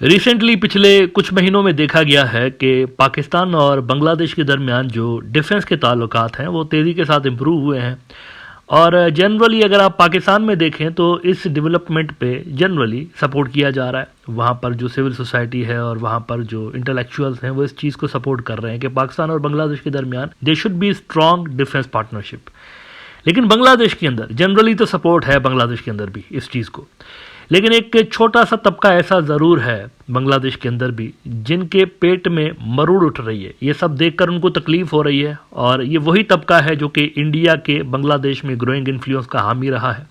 Recently पिछले कुछ महीनों में देखा गया है कि पाकिस्तान और बांग्लादेश के दरमियान जो डिफेंस के ताल्लुकात हैं वो तेज़ी के साथ इम्प्रूव हुए हैं। और जनरली अगर आप पाकिस्तान में देखें तो इस डेवलपमेंट पे जनरली सपोर्ट किया जा रहा है। वहाँ पर जो सिविल सोसाइटी है और वहाँ पर जो इंटेलेक्चुअल्स हैं वो इस चीज़ को सपोर्ट कर रहे हैं कि पाकिस्तान और बांग्लादेश के दरमियान they should be strong defence partnership. लेकिन बांग्लादेश के अंदर जनरली तो सपोर्ट है, बांग्लादेश के अंदर भी इस चीज़ को, लेकिन एक छोटा सा तबका ऐसा ज़रूर है बांग्लादेश के अंदर भी जिनके पेट में मरूड़ उठ रही है। ये सब देखकर उनको तकलीफ़ हो रही है और ये वही तबका है जो कि इंडिया के बांग्लादेश में ग्रोइंग इन्फ्लुएंस का हामी रहा है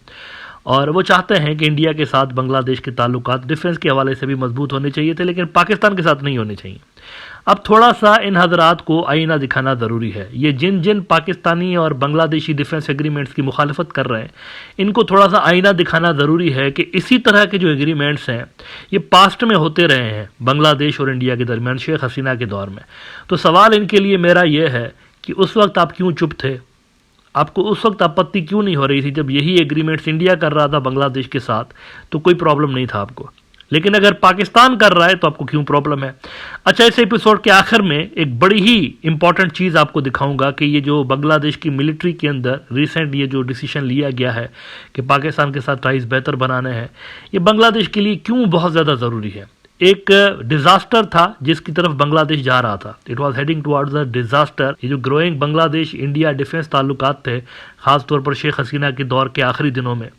और वो चाहते हैं कि इंडिया के साथ बांग्लादेश के ताल्लुकात डिफेंस के हवाले से भी मजबूत होने चाहिए थे, लेकिन पाकिस्तान के साथ नहीं होने चाहिए। अब थोड़ा सा इन हजरात को आईना दिखाना ज़रूरी है। ये जिन जिन पाकिस्तानी और बांग्लादेशी डिफेंस एग्रीमेंट्स की मुखालफत कर रहे हैं इनको थोड़ा सा आईना दिखाना ज़रूरी है कि इसी तरह के जो एग्रीमेंट्स हैं ये पास्ट में होते रहे हैं बांग्लादेश और इंडिया के दरमियान शेख हसीना के दौर में। तो सवाल इनके लिए मेरा ये है कि उस वक्त आप क्यों चुप थे? आपको उस वक्त आपत्ति क्यों नहीं हो रही थी जब यही एग्रीमेंट्स इंडिया कर रहा था बांग्लादेश के साथ? तो कोई प्रॉब्लम नहीं था आपको, लेकिन अगर पाकिस्तान कर रहा है तो आपको क्यों प्रॉब्लम है? अच्छा, इस एपिसोड के आखिर में एक बड़ी ही इंपॉर्टेंट चीज़ आपको दिखाऊंगा कि ये जो बांग्लादेश की मिलिट्री के अंदर रिसेंट ये जो डिसीजन लिया गया है कि पाकिस्तान के साथ टाइज बेहतर बनाने हैं, ये बांग्लादेश के लिए क्यों बहुत ज़्यादा ज़रूरी है। एक डिजास्टर था जिसकी तरफ बांग्लादेश जा रहा था। It was heading towards a disaster. ये जो ग्रोइंग बांग्लादेश इंडिया डिफेंस ताल्लुकात थे, खासतौर पर शेख हसीना के दौर के आखिरी दिनों में,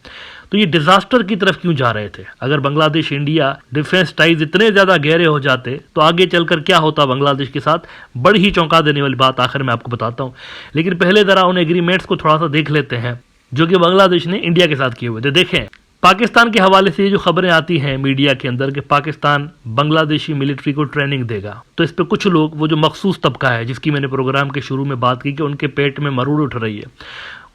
तो ये डिजास्टर की तरफ क्यों जा रहे थे? अगर बांग्लादेश इंडिया डिफेंस टाइज इतने ज़्यादा गहरे हो जाते तो आगे चलकर क्या होता बांग्लादेश के साथ, बड़ी ही चौंका देने वाली बात आखिर में आपको बताता हूँ। लेकिन पहले ज़रा उन एग्रीमेंट्स को थोड़ा सा देख लेते हैं जो कि बांग्लादेश ने इंडिया के साथ किए हुए थे। देखें, पाकिस्तान के हवाले से ये जो खबरें आती हैं मीडिया के अंदर कि पाकिस्तान बांग्लादेशी मिलिट्री को ट्रेनिंग देगा, तो इस पे कुछ लोग, वो जो मखसूस तबका है जिसकी मैंने प्रोग्राम के शुरू में बात की कि उनके पेट में मरूड़ उठ रही है,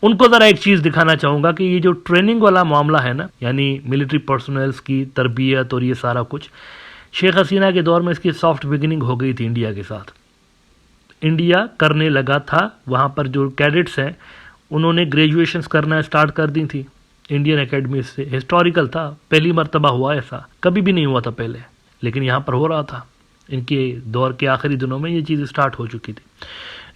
उनको ज़रा एक चीज़ दिखाना चाहूँगा कि ये जो ट्रेनिंग वाला मामला है ना, यानी मिलिट्री पर्सनल्स की तरबियत और ये सारा कुछ, शेख हसीना के दौर में इसकी सॉफ्ट बिगिनिंग हो गई थी इंडिया के साथ। इंडिया करने लगा था, वहाँ पर जो कैडेट्स हैं उन्होंने ग्रेजुएशंस करना स्टार्ट कर दी थी इंडियन एकेडमी से। हिस्टोरिकल था, पहली मर्तबा हुआ, ऐसा कभी भी नहीं हुआ था पहले, लेकिन यहाँ पर हो रहा था। इनके दौर के आखिरी दिनों में ये चीज़ स्टार्ट हो चुकी थी।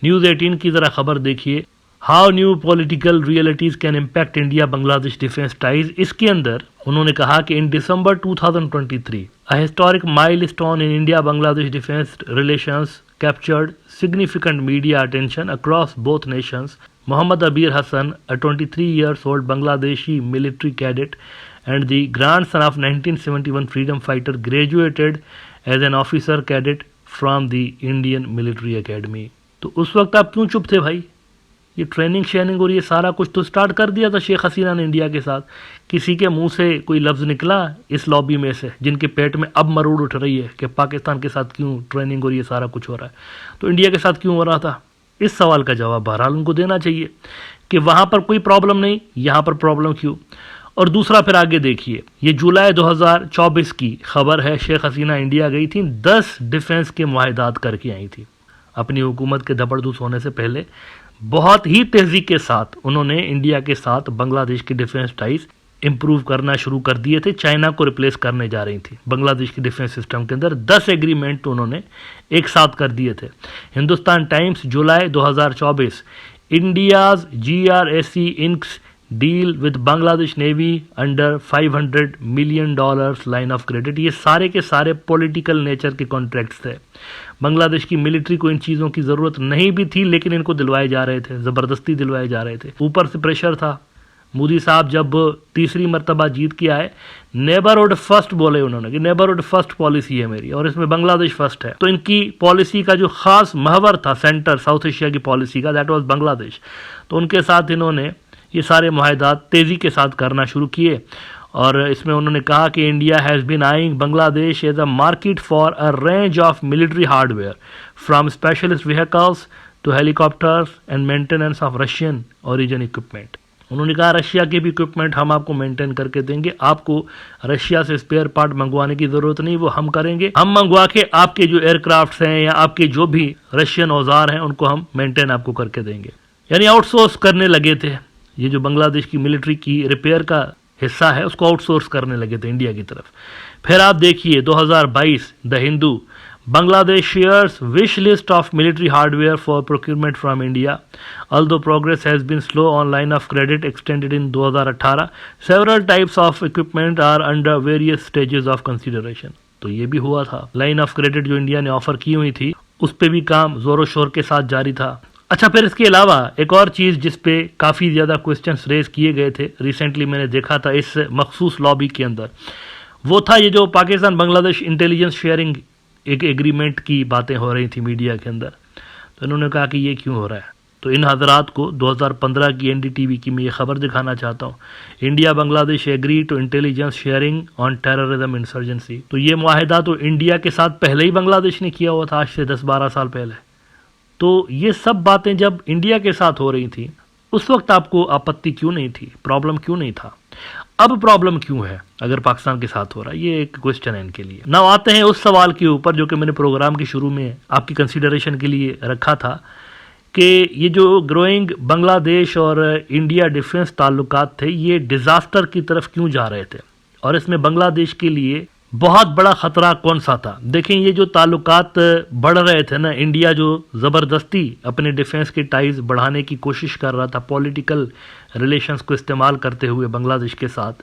न्यूज़ 18 की ज़रा खबर देखिए, how new political realities can impact India Bangladesh defence ties. इसके अंदर उन्होंने कहा कि इन दिसंबर 2023 a historic milestone in India Bangladesh defence relations captured significant media attention across both nations. Muhammad Abir Hassan, a 23 years old Bangladeshi military cadet and the grandson of 1971 freedom fighter, graduated as an officer cadet from the Indian Military Academy. तो उस वक्त आप क्यों चुप थे भाई? ये training शेनिंग और ये सारा कुछ तो स्टार्ट कर दिया था शेख हसीना ने इंडिया के साथ। किसी के मुंह से कोई लफ्ज़ निकला इस लॉबी में से जिनके पेट में अब मरूड़ उठ रही है कि पाकिस्तान के साथ क्यों ट्रेनिंग और ये सारा कुछ हो रहा है, तो इंडिया के साथ क्यों हो रहा था? इस सवाल का जवाब बहरहाल उनको देना चाहिए कि वहाँ पर कोई प्रॉब्लम नहीं, यहाँ पर प्रॉब्लम क्यों। और दूसरा फिर आगे देखिए, ये जुलाई 2024 की खबर है, शेख हसीना इंडिया गई थी, 10 डिफेंस के मुआहदात करके आई थी। अपनी हुकूमत के धबड़धूस होने से पहले बहुत ही तेज़ी के साथ उन्होंने इंडिया के साथ बांग्लादेश के डिफेंस टाइज इंप्रूव करना शुरू कर दिए थे। चाइना को रिप्लेस करने जा रही थी बांग्लादेश के डिफेंस सिस्टम के अंदर। 10 एग्रीमेंट तो उन्होंने एक साथ कर दिए थे। Hindustan times July 2024, India's GRSE inks deal with Bangladesh navy under $500 million line of credit. ये सारे के सारे पॉलिटिकल नेचर के कॉन्ट्रैक्ट्स थे। बांग्लादेश की मिलिट्री को इन चीज़ों की ज़रूरत नहीं भी थी, लेकिन इनको दिलवाए जा रहे थे, ज़बरदस्ती दिलवाए जा रहे थे। ऊपर से प्रेशर था। मोदी साहब जब तीसरी मर्तबा जीत के आए, नेबरहुड फर्स्ट बोले उन्होंने कि नेबरहुड फर्स्ट पॉलिसी है मेरी और इसमें बांग्लादेश फर्स्ट है। तो इनकी पॉलिसी का जो खास महवर था सेंटर साउथ एशिया की पॉलिसी का, दैट वाज बांग्लादेश। तो उनके साथ इन्होंने ये सारे मुआहदात तेज़ी के साथ करना शुरू किए और इसमें उन्होंने कहा कि India has been eyeing Bangladesh as a market for a range of military hardware from specialist vehicles to helicopters and maintenance of Russian origin equipment. उन्होंने कहा रशिया के भी इक्विपमेंट हम आपको मेंटेन करके देंगे, आपको रशिया से स्पेयर पार्ट मंगवाने की ज़रूरत नहीं, वो हम करेंगे। हम मंगवा के आपके जो एयरक्राफ्ट्स हैं या आपके जो भी रशियन औजार हैं उनको हम मेंटेन आपको करके देंगे। यानी आउटसोर्स करने लगे थे। ये जो बांग्लादेश की मिलिट्री की रिपेयर का हिस्सा है उसको आउटसोर्स करने लगे थे इंडिया की तरफ। फिर आप देखिए 2022 the Hindu, Bangladesh shares wish list of military hardware for procurement from India. Although progress has been slow on line of credit extended in 2018, several types of equipment are under various stages of consideration. तो ये भी हुआ था, line of credit जो India ने offer की हुई थी उस पे भी काम जोरों शोर के साथ जारी था। अच्छा, फिर इसके अलावा एक और चीज़ जिस पे काफ़ी ज़्यादा क्वेश्चंस रेज किए गए थे, रिसेंटली मैंने देखा था इस मखसूस लॉबी के अंदर, वो था ये जो पाकिस्तान बांग्लादेश इंटेलिजेंस शेयरिंग एक एग्रीमेंट की बातें हो रही थी मीडिया के अंदर। तो इन्होंने कहा कि ये क्यों हो रहा है। तो इन हजरात को 2015 की एनडीटीवी की मैं ये खबर दिखाना चाहता हूँ। India Bangladesh agree to intelligence sharing on terrorism insurgency. तो ये मुआहिदा तो इंडिया के साथ पहले ही बांग्लादेश ने किया हुआ था, आज से 10-12 साल पहले। तो ये सब बातें जब इंडिया के साथ हो रही थी उस वक्त आपको आपत्ति क्यों नहीं थी, प्रॉब्लम क्यों नहीं था? अब प्रॉब्लम क्यों है अगर पाकिस्तान के साथ हो रहा है? ये एक क्वेश्चन है इनके लिए। नाउ आते हैं उस सवाल के ऊपर जो कि मैंने प्रोग्राम के शुरू में आपकी कंसीडरेशन के लिए रखा था कि ये जो ग्रोइंग बांग्लादेश और इंडिया डिफेंस ताल्लुकात थे ये डिजास्टर की तरफ क्यों जा रहे थे, और इसमें बांग्लादेश के लिए बहुत बड़ा खतरा कौन सा था? देखें, ये जो ताल्लुकात बढ़ रहे थे ना, इंडिया जो ज़बरदस्ती अपने डिफेंस के टाइज बढ़ाने की कोशिश कर रहा था पॉलिटिकल रिलेशंस को इस्तेमाल करते हुए बांग्लादेश के साथ,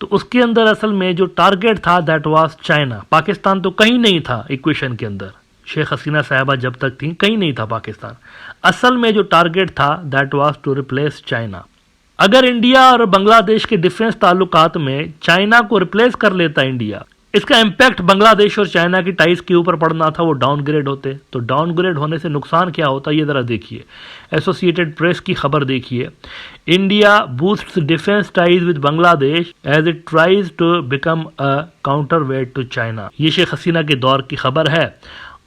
तो उसके अंदर असल में जो टारगेट था दैट वाज चाइना। पाकिस्तान तो कहीं नहीं था इक्वेशन के अंदर, शेख हसीना साहबा जब तक थी कहीं नहीं था पाकिस्तान। असल में जो टारगेट था that was to replace China. अगर इंडिया और बांग्लादेश के डिफेंस ताल्लुकात में चाइना को रिप्लेस कर लेता इंडिया, इसका इम्पैक्ट बांग्लादेश और चाइना की टाइज के ऊपर पड़ना था, वो डाउनग्रेड होते। तो डाउनग्रेड होने से नुकसान क्या होता, ये ज़रा देखिए। एसोसिएटेड प्रेस की खबर देखिए, India boosts defence ties with Bangladesh as it tries to become a counterweight to China. ये शेख हसीना के दौर की खबर है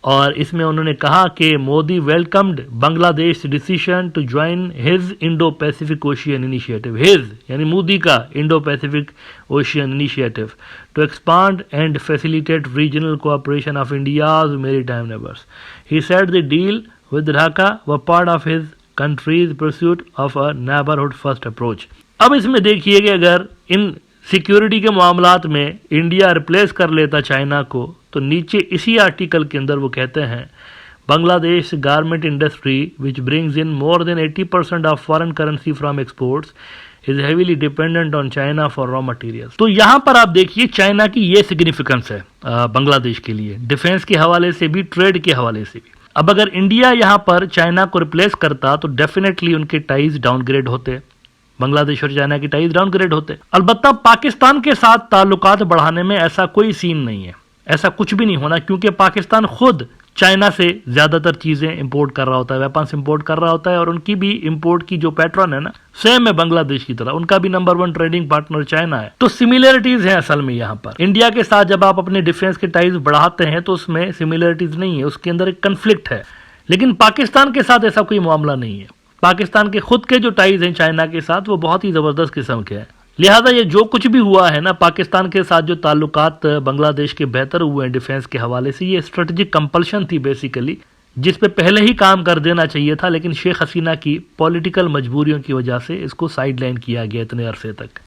और इसमें उन्होंने कहा कि Modi welcomed Bangladesh decision to join his Indo Pacific Ocean initiative. His यानी मोदी का Indo Pacific Ocean initiative to expand and facilitate regional cooperation of India's maritime neighbours. He said the deal with Dhaka was part of his country's pursuit of a neighbourhood first approach. अब इसमें देखिए कि अगर इन security के मामलात में India replace कर लेता चाइना को, तो नीचे इसी आर्टिकल के अंदर वो कहते हैं Bangladesh garment industry which brings in more than 80% of foreign currency from exports is heavily dependent on China for raw materials. तो यहाँ पर आप देखिए चाइना की ये सिग्निफिकेंस है बांग्लादेश के लिए, डिफेंस के हवाले से भी, ट्रेड के हवाले से भी। अब अगर इंडिया यहाँ पर चाइना को रिप्लेस करता तो डेफिनेटली उनके टाइज डाउनग्रेड होते, बांग्लादेश और चाइना की टाइज डाउनग्रेड होते। अलबत्ता पाकिस्तान के साथ ताल्लुकात बढ़ाने में ऐसा कोई सीन नहीं है, ऐसा कुछ भी नहीं होना, क्योंकि पाकिस्तान खुद चाइना से ज़्यादातर चीज़ें इंपोर्ट कर रहा होता है, वेपन्स इंपोर्ट कर रहा होता है, और उनकी भी इंपोर्ट की जो पैटर्न है ना सेम है बांग्लादेश की तरह, उनका भी नंबर 1 ट्रेडिंग पार्टनर चाइना है। तो सिमिलरिटीज हैं असल में यहाँ पर। इंडिया के साथ जब आप अपने डिफेंस के टाइज बढ़ाते हैं तो उसमें सिमिलरिटीज नहीं है, उसके अंदर एक कन्फ्लिक्ट है। लेकिन पाकिस्तान के साथ ऐसा कोई मामला नहीं है। पाकिस्तान के खुद के जो टाइज हैं चाइना के साथ वो बहुत ही ज़बरदस्त किस्म के हैं। लिहाजा ये जो कुछ भी हुआ है ना, पाकिस्तान के साथ जो ताल्लुकात बांग्लादेश के बेहतर हुए हैं डिफेंस के हवाले से, ये स्ट्रेटेजिक कंपल्शन थी बेसिकली, जिस पे पहले ही काम कर देना चाहिए था, लेकिन शेख हसीना की पॉलिटिकल मजबूरियों की वजह से इसको साइडलाइन किया गया इतने अरसे तक।